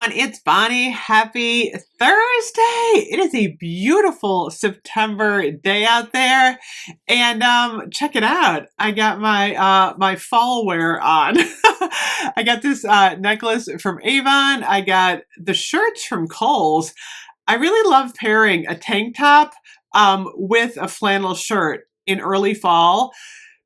It's Bonnie. Happy Thursday. It is a beautiful September day out there. And check it out. I got my fall wear on. I got this necklace from Avon. I got the shirts from Kohl's. I really love pairing a tank top with a flannel shirt in early fall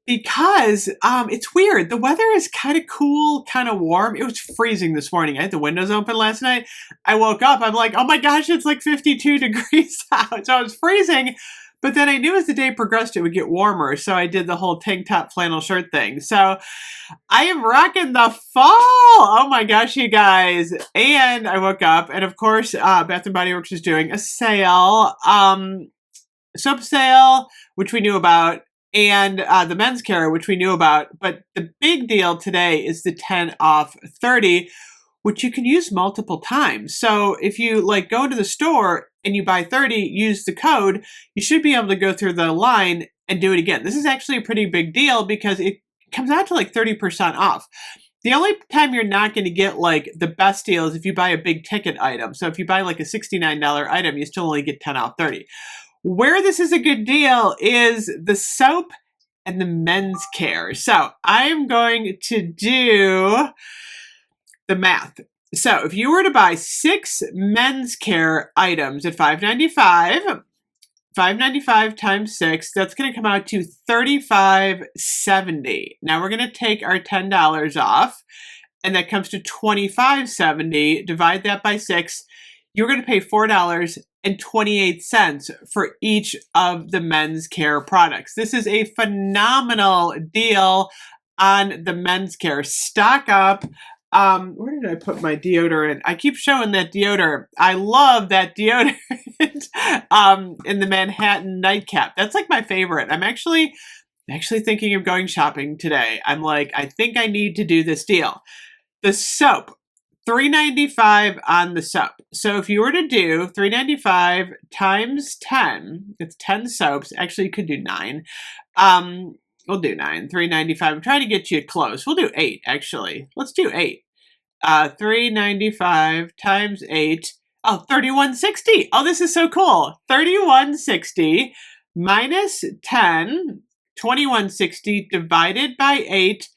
because it's weird. The weather is kind of cool, kind of warm. It was freezing this morning. I had the windows open last night. I woke up, I'm like, oh my gosh, it's like 52 degrees out. So I was freezing. But then I knew as the day progressed, it would get warmer. So I did the whole tank top flannel shirt thing. So I am rocking the fall. Oh my gosh, you guys. And I woke up, and of course, Bath & Body Works is doing a sale, soap sale, which we knew about, and the men's care, which we knew about. But the big deal today is the 10 off 30, which you can use multiple times. So if you go into the store and you buy 30, use the code, you should be able to go through the line and do it again. This is actually a pretty big deal because it comes out to 30% off. The only time you're not going to get the best deal is if you buy a big ticket item. So if you buy a $69 item, you still only get 10 off 30. Where this is a good deal is the soap and the men's care. So I'm going to do the math. So if you were to buy 6 men's care items at $5.95 times 6, that's going to come out to $35.70. Now we're going to take our $10 off, and that comes to $25.70. Divide that by 6. You're going to pay $4.28 for each of the men's care products. This is a phenomenal deal on the men's care. Stock up. Where did I put my deodorant? I keep showing that deodorant. I love that deodorant in the Manhattan Nightcap. That's my favorite. I'm actually thinking of going shopping today. I think I need to do this deal. The soap, $3.95 on the soap. So if you were to do $3.95 times 10, it's 10 soaps. Actually, you could do 9. We'll do 9. $3.95. I'm trying to get you close. We'll do 8, actually. Let's do 8. $3.95 times 8. Oh, $31.60. Oh, this is so cool. $31.60 minus 10, $21.60 divided by 8,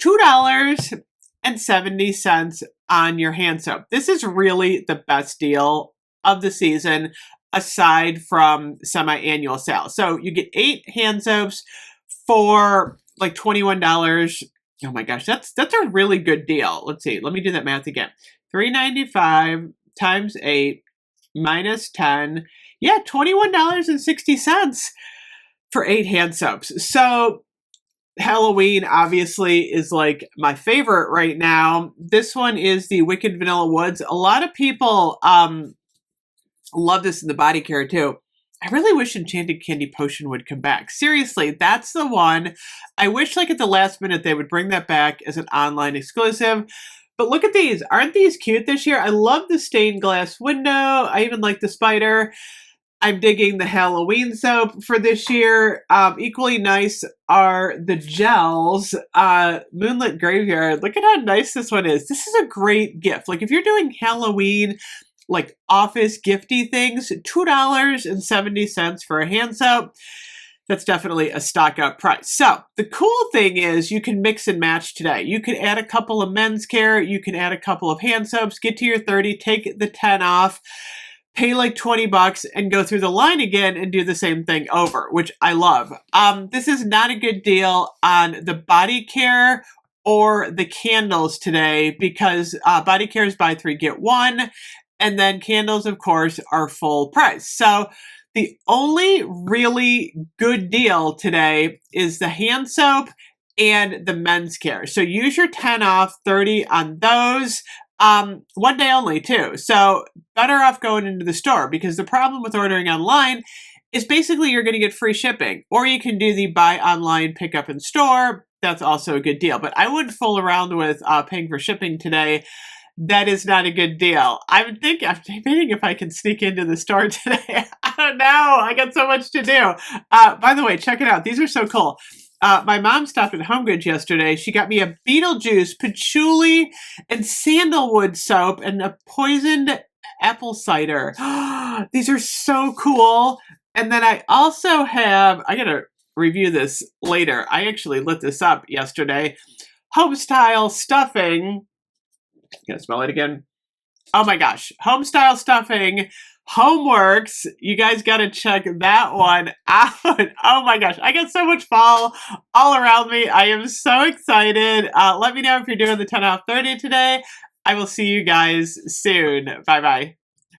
$2.70 on your hand soap. This is really the best deal of the season aside from semi-annual sale. So you get 8 hand soaps for $21. Oh my gosh, that's a really good deal. Let's see. Let me do that math again. $3.95 times 8 minus 10. Yeah, $21.60 for 8 hand soaps. So Halloween obviously is my favorite right now. This one is the Wicked Vanilla Woods. A lot of people love this in the body care too. I really wish Enchanted Candy Potion would come back. Seriously, that's the one. I wish at the last minute they would bring that back as an online exclusive. But look at these. Aren't these cute this year? I love the stained glass window. I even like the spider. I'm digging the Halloween soap for this year. Equally nice are the gels. Moonlit Graveyard. Look at how nice this one is. This is a great gift. If you're doing Halloween office gifty things, $2.70 for a hand soap. That's definitely a stock up price. So the cool thing is you can mix and match today. You can add a couple of men's care. You can add a couple of hand soaps, get to your 30, take the 10 off, pay $20 and go through the line again and do the same thing over, which I love. This is not a good deal on the body care or the candles today because body care is buy 3, get 1. And then candles, of course, are full price. So the only really good deal today is the hand soap and the men's care. So use your 10 off, 30 on those. One day only, too. So better off going into the store because the problem with ordering online is basically you're going to get free shipping. Or you can do the buy online, pick up in store. That's also a good deal. But I wouldn't fool around with paying for shipping today. That is not a good deal. I'm debating if I can sneak into the store today. I don't know. I got so much to do. By the way, check it out. These are so cool. my mom stopped at Home Goods yesterday. She got me a Beetlejuice, patchouli, and sandalwood soap and a poisoned apple cider. These are so cool. And then I also have, I gotta review this later. I actually lit this up yesterday. Homestyle stuffing. Gonna smell it again. Oh my gosh. Homestyle stuffing. Homeworks. You guys got to check that one out. Oh my gosh. I got so much fall all around me. I am so excited. Let me know if you're doing the 10 off 30 today. I will see you guys soon. Bye bye.